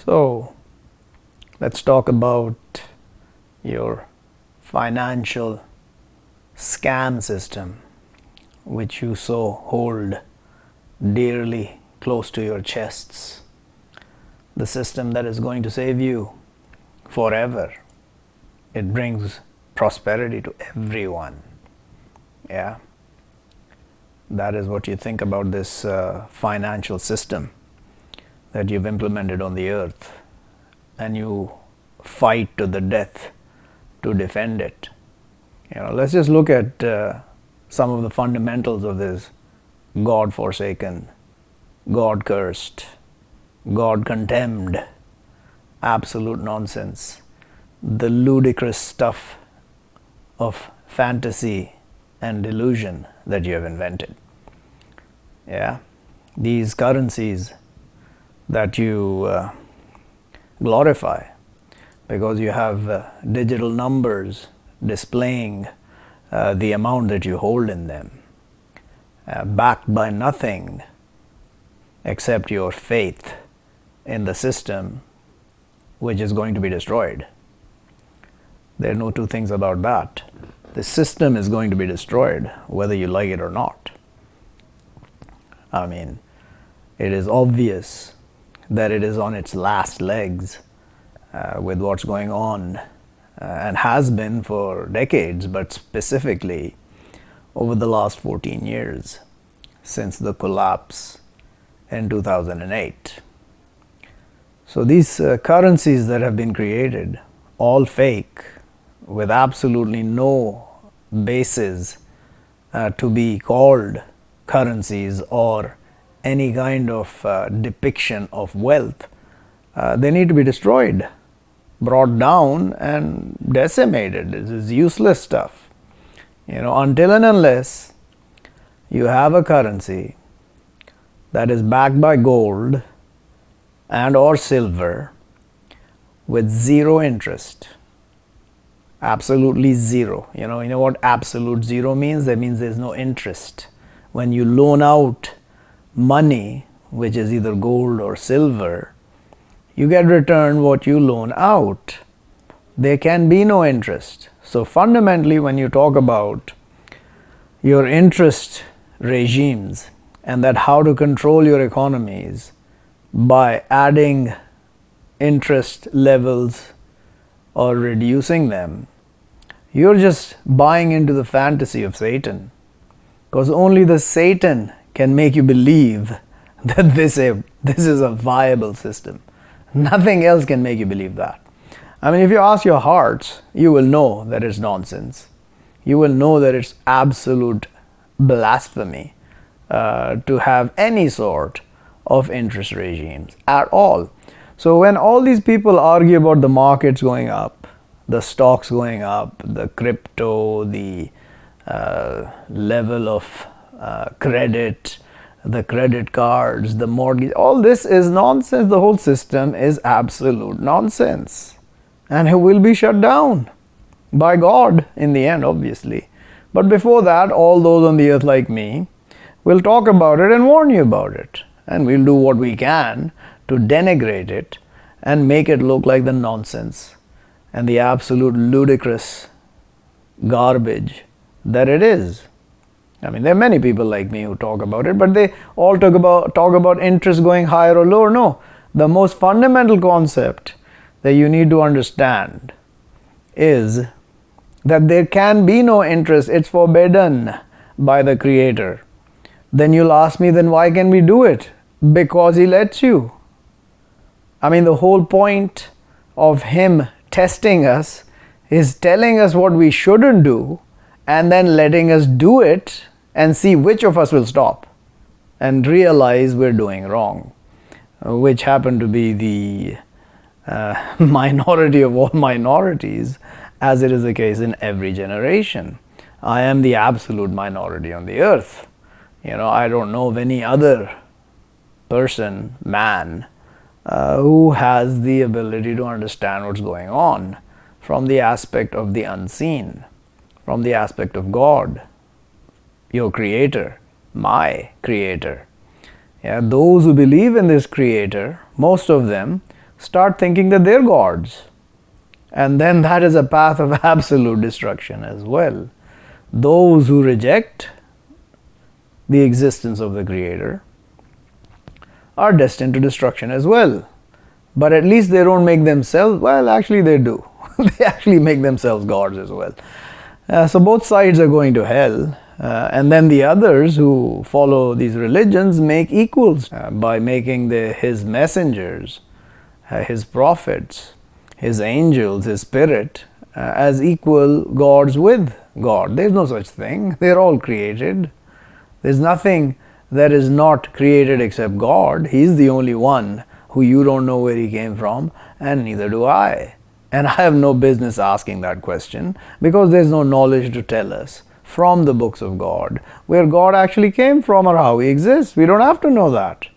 So let's talk about your financial scam system, which you so hold dearly close to your chests. The system that is going to save you forever. It brings prosperity to everyone. Yeah. That is what you think about this financial system that you've implemented on the earth, and you fight to the death to defend it. Let's just look at some of the fundamentals of this God-forsaken, God-cursed, God-contemned, absolute nonsense, the ludicrous stuff of fantasy and delusion that you have invented. Yeah, these currencies that you glorify because you have digital numbers displaying the amount that you hold in them, backed by nothing except your faith in the system, which is going to be destroyed. There are no two things about that. The system is going to be destroyed, whether you like it or not. I mean, it is obvious that it is on its last legs with what's going on and has been for decades, but specifically over the last 14 years since the collapse in 2008. So these currencies that have been created, all fake, with absolutely no basis to be called currencies or any kind of depiction of wealth, they need to be destroyed, brought down and decimated. This is useless stuff. Until and unless you have a currency that is backed by gold and or silver with zero interest, absolutely zero. You know what absolute zero means? That means there's no interest. When you loan out money, which is either gold or silver, you get returned what you loan out. There can be no interest. So fundamentally, when you talk about your interest regimes and that how to control your economies by adding interest levels or reducing them, you're just buying into the fantasy of Satan, because only the Satan can make you believe that this is a viable system. Nothing else can make you believe that. I mean, if you ask your hearts, you will know that it's nonsense. You will know that it's absolute blasphemy to have any sort of interest regimes at all. So when all these people argue about the markets going up, the stocks going up, the crypto, the level of credit, the credit cards, the mortgage, all this is nonsense. The whole system is absolute nonsense, and it will be shut down by God in the end, obviously. But before that, all those on the earth like me will talk about it and warn you about it, and we'll do what we can to denigrate it and make it look like the nonsense and the absolute ludicrous garbage that it is. I mean, there are many people like me who talk about it, but they all talk about interest going higher or lower. No, the most fundamental concept that you need to understand is that there can be no interest. It's forbidden by the Creator. Then you'll ask me, then why can we do it? Because He lets you. I mean, the whole point of Him testing us is telling us what we shouldn't do and then letting us do it and see which of us will stop and realize we're doing wrong, which happen to be the minority of all minorities, as it is the case in every generation. I am the absolute minority on the earth. I don't know of any other person, man, who has the ability to understand what's going on from the aspect of the unseen, from the aspect of God, your Creator, my Creator. Those who believe in this Creator, most of them start thinking that they're gods. And then that is a path of absolute destruction as well. Those who reject the existence of the Creator are destined to destruction as well. But at least they don't make themselves, well, actually they do. They actually make themselves gods as well. So both sides are going to hell. And then the others who follow these religions make equals by making his messengers, his prophets, his angels, his spirit as equal gods with God. There's no such thing. They're all created. There's nothing that is not created except God. He's the only one who you don't know where he came from, and neither do I. And I have no business asking that question because there's no knowledge to tell us from the books of God where God actually came from or how he exists. We don't have to know that.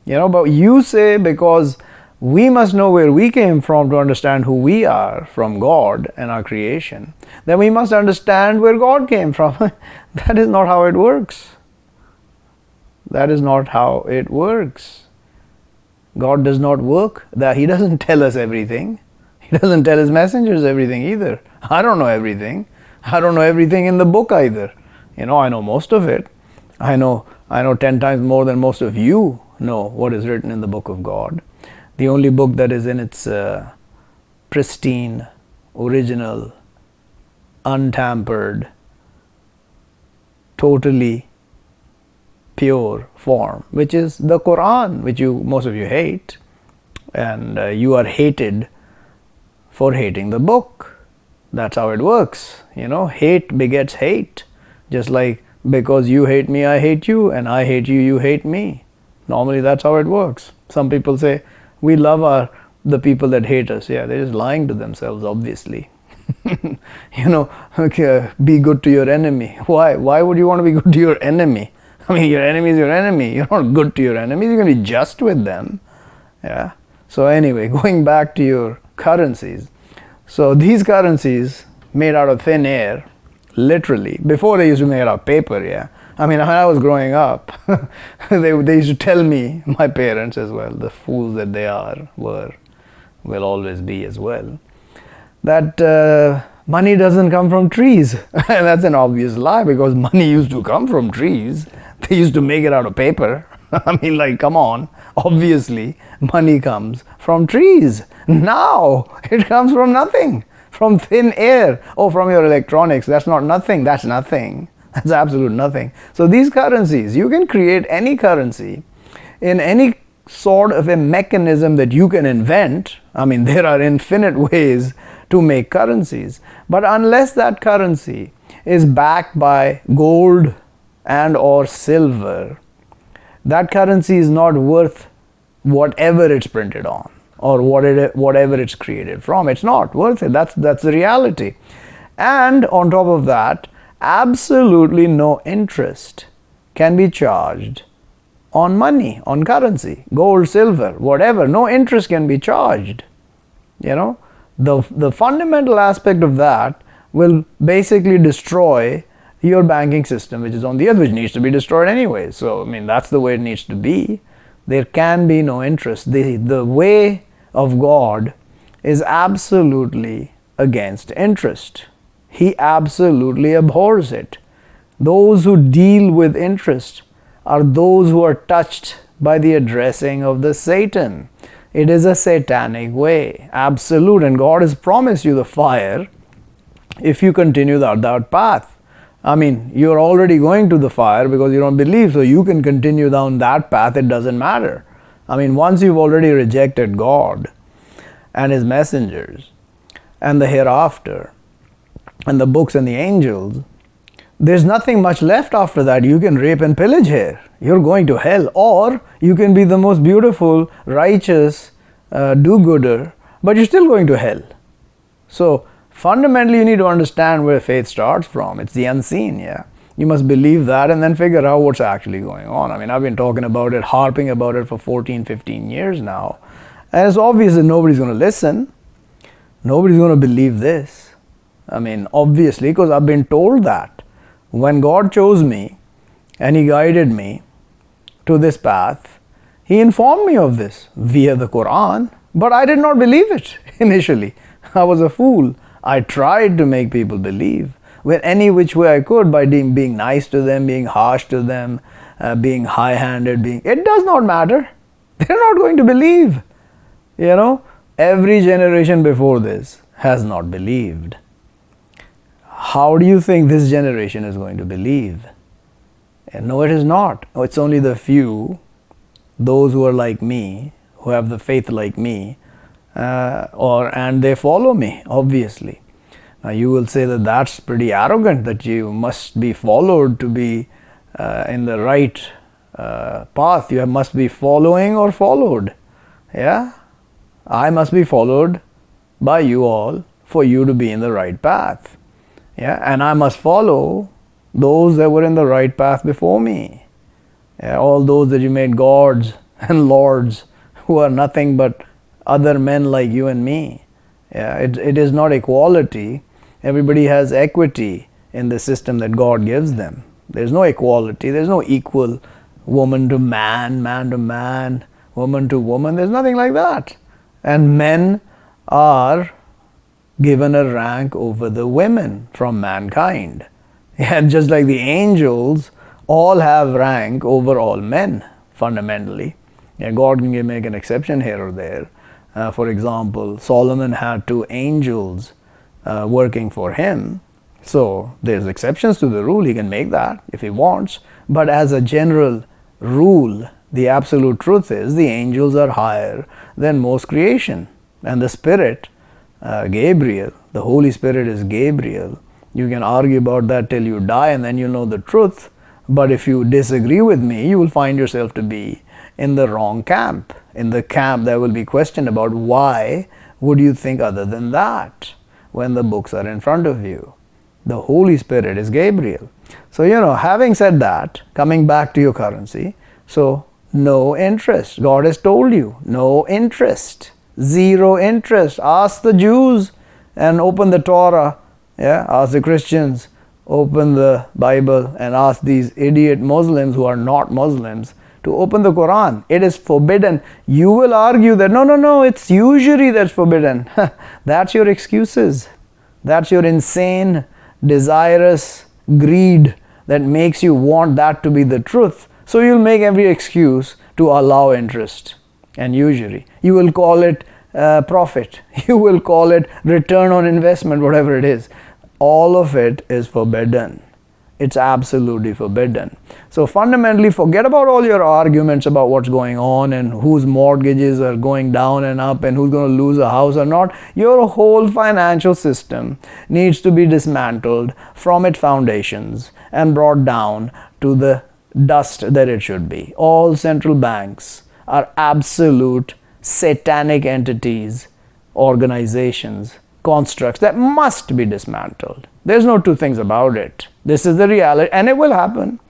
But you say because we must know where we came from to understand who we are from God and our creation, then we must understand where God came from. That is not how it works. That is not how it works. God does not work. That He doesn't tell us everything. He doesn't tell His messengers everything either. I don't know everything. I don't know everything in the book either. I know most of it. I know 10 times more than most of you know what is written in the book of God. The only book that is in its pristine, original, untampered, totally pure form, which is the Quran, which most of you hate, and you are hated for hating the book. That's how it works. Hate begets hate. Just like because you hate me, I hate you, and I hate you, you hate me. Normally that's how it works. Some people say, we love the people that hate us. Yeah, they're just lying to themselves, obviously. Okay, be good to your enemy. Why? Why would you want to be good to your enemy? Your enemy is your enemy. You're not good to your enemies. You're going to be just with them. Yeah. So anyway, going back to your currencies. So these currencies made out of thin air, literally. Before they used to make it out of paper, yeah. When I was growing up, they used to tell me, my parents as well, the fools that they will always be as well, that money doesn't come from trees. And that's an obvious lie because money used to come from trees. They used to make it out of paper. Come on. Obviously, money comes from trees. Now, it comes from nothing. From thin air. Oh, from your electronics. That's not nothing. That's nothing. That's absolute nothing. So these currencies, you can create any currency in any sort of a mechanism that you can invent. There are infinite ways to make currencies. But unless that currency is backed by gold and or silver, that currency is not worth whatever it's printed on or whatever it's created from. It's not worth it. That's the reality. And on top of that, absolutely no interest can be charged on money, on currency, gold, silver, whatever. No interest can be charged. The fundamental aspect of that will basically destroy your banking system, which is on the earth, which needs to be destroyed anyway. So, that's the way it needs to be. There can be no interest. The way of God is absolutely against interest. He absolutely abhors it. Those who deal with interest are those who are touched by the addressing of the Satan. It is a satanic way, absolute, and God has promised you the fire if you continue that path. You're already going to the fire because you don't believe, so you can continue down that path, it doesn't matter. Once you've already rejected God and His messengers and the hereafter and the books and the angels, there's nothing much left after that. You can rape and pillage here. You're going to hell. Or you can be the most beautiful, righteous, do-gooder, but you're still going to hell. So fundamentally, you need to understand where faith starts from. It's the unseen, yeah. You must believe that and then figure out what's actually going on. I've been talking about it, harping about it for 14, 15 years now. And it's obvious that nobody's going to listen. Nobody's going to believe this. Obviously, because I've been told that. When God chose me and He guided me to this path, He informed me of this via the Quran. But I did not believe it initially. I was a fool. I tried to make people believe with any which way I could, by being nice to them, being harsh to them, being high-handed, it does not matter. They're not going to believe. Every generation before this has not believed. How do you think this generation is going to believe? And no, it is not. It's only the few, those who are like me, who have the faith like me, and they follow me, obviously. Now you will say that that's pretty arrogant, that you must be followed to be in the right path. You must be following or followed. Yeah? I must be followed by you all for you to be in the right path. Yeah? And I must follow those that were in the right path before me. Yeah? All those that you made gods and lords, who are nothing but other men like you and me. Yeah? It is not equality. Everybody has equity in the system that God gives them. There's no equality. There's no equal woman to man, man to man, woman to woman. There's nothing like that. And men are given a rank over the women from mankind. And just like the angels all have rank over all men, fundamentally. Yeah, God can make an exception here or there. For example, Solomon had 2 angels working for him. So there's exceptions to the rule. He can make that if he wants. But as a general rule, the absolute truth is the angels are higher than most creation. And the Spirit, Gabriel, the Holy Spirit is Gabriel. You can argue about that till you die, and then you'll know the truth. But if you disagree with me, you will find yourself to be in the wrong camp. In the camp that will be questioned about, why would you think other than that when the books are in front of you? The Holy Spirit is Gabriel. So, having said that, coming back to your currency, so no interest. God has told you, no interest. Zero interest. Ask the Jews and open the Torah. Yeah, ask the Christians, open the Bible, and ask these idiot Muslims who are not Muslims to open the Quran. It is forbidden. You will argue that no, it's usury that's forbidden. That's your excuses. That's your insane, desirous greed that makes you want that to be the truth. So you'll make every excuse to allow interest and usury. You will call it profit. You will call it return on investment, whatever it is. All of it is forbidden. It's absolutely forbidden. So fundamentally, forget about all your arguments about what's going on and whose mortgages are going down and up and who's going to lose a house or not. Your whole financial system needs to be dismantled from its foundations and brought down to the dust that it should be. All central banks are absolute satanic entities, organizations, constructs that must be dismantled. There's no two things about it. This is the reality, and it will happen.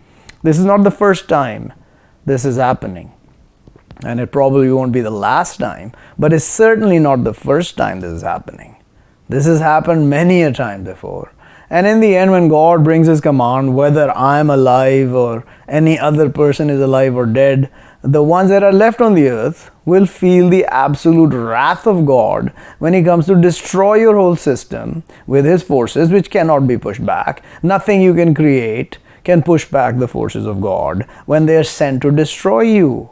This is not the first time this is happening, and it probably won't be the last time, but it's certainly not the first time this is happening. This has happened many a time before. And in the end, when God brings His command, whether I'm alive or any other person is alive or dead, the ones that are left on the earth will feel the absolute wrath of God when He comes to destroy your whole system with His forces, which cannot be pushed back. Nothing you can create can push back the forces of God when they are sent to destroy you.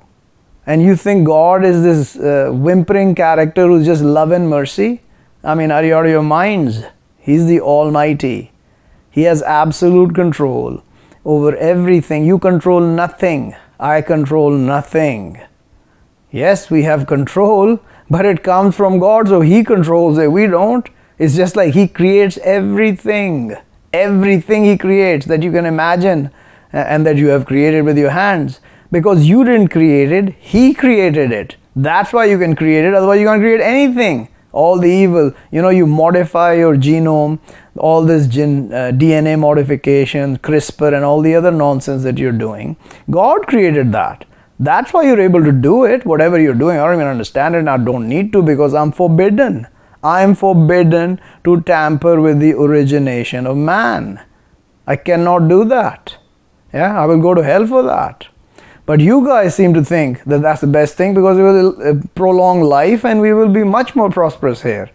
And you think God is this whimpering character who's just love and mercy? I mean, are you out of your minds? He's the Almighty. He has absolute control over everything. You control nothing. I control nothing. Yes, we have control, but it comes from God, so He controls it. We don't. It's just like He creates everything. Everything He creates that you can imagine and that you have created with your hands. Because you didn't create it, He created it. That's why you can create it, otherwise you can't create anything. All the evil, you modify your genome, all this DNA modification, CRISPR and all the other nonsense that you're doing. God created that. That's why you're able to do it, whatever you're doing. I don't even understand it and I don't need to, because I'm forbidden. I'm forbidden to tamper with the origination of man. I cannot do that. Yeah, I will go to hell for that. But you guys seem to think that that's the best thing because it will prolong life and we will be much more prosperous here.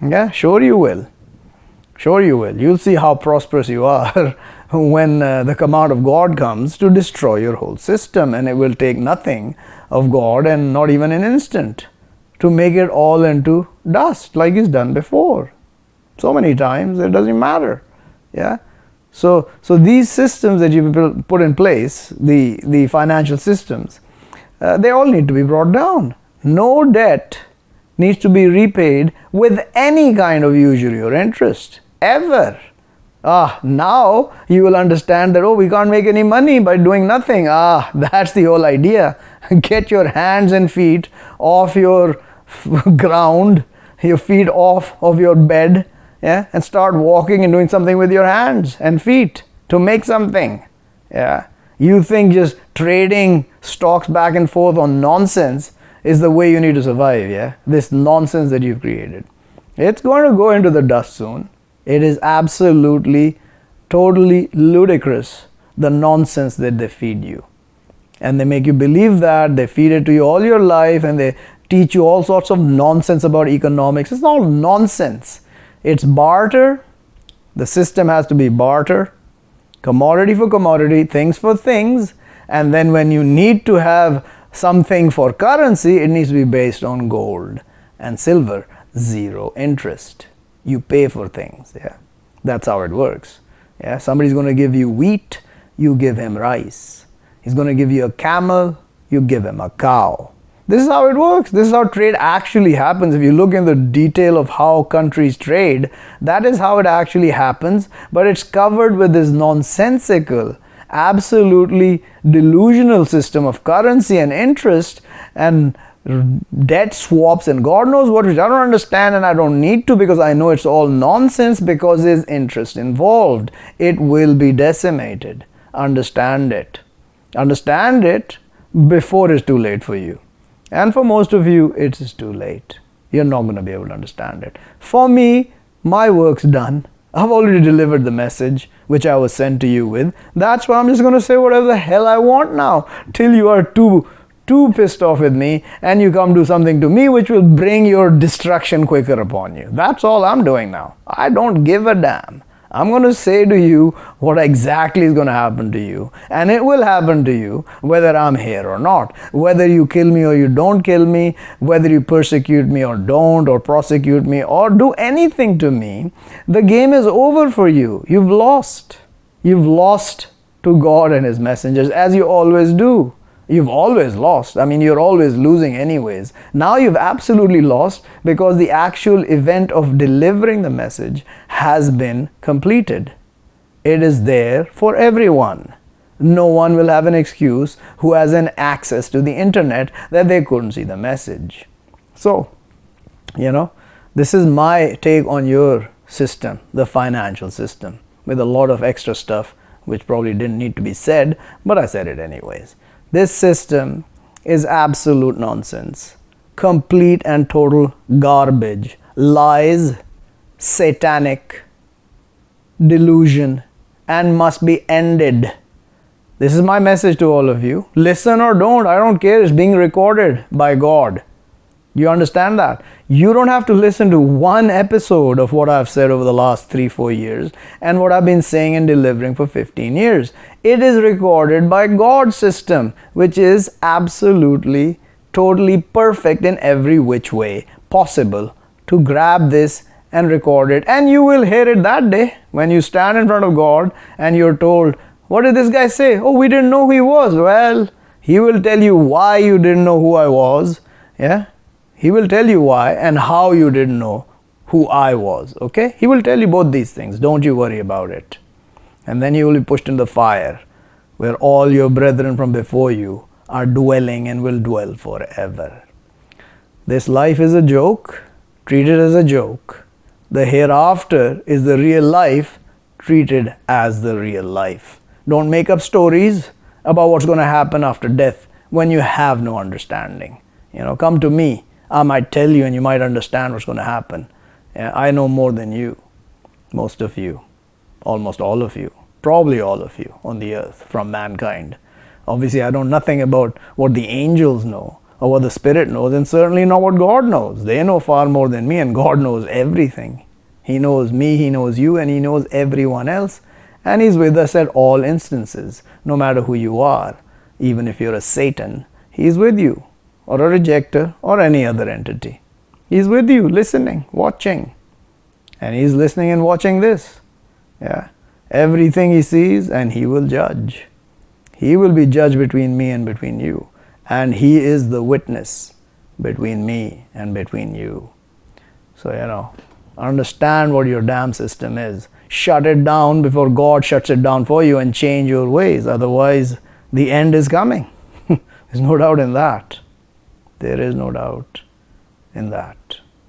Yeah, sure you will. Sure you will. You'll see how prosperous you are when the command of God comes to destroy your whole system, and it will take nothing of God and not even an instant to make it all into dust like He's done before. So many times it doesn't matter. Yeah. So these systems that you put in place, the financial systems, they all need to be brought down. No debt needs to be repaid with any kind of usury or interest, ever. Now you will understand that, we can't make any money by doing nothing. That's the whole idea. Get your hands and feet off your ground, your feet off of your bed, yeah, and start walking and doing something with your hands and feet to make something. Yeah. You think just trading stocks back and forth on nonsense is the way you need to survive, yeah? This nonsense that you've created. It's going to go into the dust soon. It is absolutely, totally ludicrous, the nonsense that they feed you. And they make you believe that, they feed it to you all your life, and they teach you all sorts of nonsense about economics. It's all nonsense. It's barter. The system has to be barter, commodity for commodity, things for things, and then when you need to have something for currency, it needs to be based on gold and silver, zero interest. You pay for things, yeah. That's how it works. Yeah, somebody's going to give you wheat, you give him rice. He's going to give you a camel, you give him a cow. This is how it works. This is how trade actually happens. If you look in the detail of how countries trade, that is how it actually happens, but it's covered with this nonsensical, absolutely delusional system of currency and interest and debt swaps and God knows what, which I don't understand, and I don't need to because I know it's all nonsense because there's interest involved. It will be decimated. Understand it. Understand it before it's too late for you. And for most of you, it is too late. You're not going to be able to understand it. For me, my work's done. I've already delivered the message which I was sent to you with. That's why I'm just going to say whatever the hell I want now till you are too pissed off with me and you come do something to me which will bring your destruction quicker upon you. That's all I'm doing now. I don't give a damn. I'm going to say to you what exactly is going to happen to you, and it will happen to you whether I'm here or not, whether you kill me or you don't kill me, whether you persecute me or don't, or prosecute me or do anything to me. The game is over for you. You've lost. You've lost to God and His messengers, as you always do. You've always lost. I mean, you're always losing anyways. Now you've absolutely lost because the actual event of delivering the message has been completed. It is there for everyone. No one will have an excuse who has an access to the internet that they couldn't see the message. So, this is my take on your system, the financial system, with a lot of extra stuff which probably didn't need to be said, but I said it anyways. This system is absolute nonsense, complete and total garbage, lies, satanic, delusion, and must be ended. This is my message to all of you. Listen or don't, I don't care. It's being recorded by God. You understand that? You don't have to listen to one episode of what I've said over the last 3-4 years and what I've been saying and delivering for 15 years. It is recorded by God's system, which is absolutely, totally perfect in every which way possible to grab this and record it. And you will hear it that day when you stand in front of God and you're told, what did this guy say? Oh, we didn't know who he was. Well, He will tell you why you didn't know who I was. Yeah. He will tell you why and how you didn't know who I was, okay? He will tell you both these things. Don't you worry about it. And then you will be pushed in the fire where all your brethren from before you are dwelling and will dwell forever. This life is a joke. Treat it as a joke. The hereafter is the real life. Treat it as the real life. Don't make up stories about what's going to happen after death when you have no understanding. Come to me. I might tell you and you might understand what's going to happen. I know more than you, most of you, almost all of you, probably all of you on the earth from mankind. Obviously, I know nothing about what the angels know or what the Spirit knows, and certainly not what God knows. They know far more than me, and God knows everything. He knows me, He knows you, and He knows everyone else. And He's with us at all instances, no matter who you are. Even if you're a Satan, He's with you, or a rejecter, or any other entity. He's with you, listening, watching. And He's listening and watching this. Yeah. Everything He sees, and He will judge. He will be judge between me and between you. And He is the witness between me and between you. So, understand what your dam system is. Shut it down before God shuts it down for you, and change your ways. Otherwise, the end is coming. There's no doubt in that. There is no doubt in that.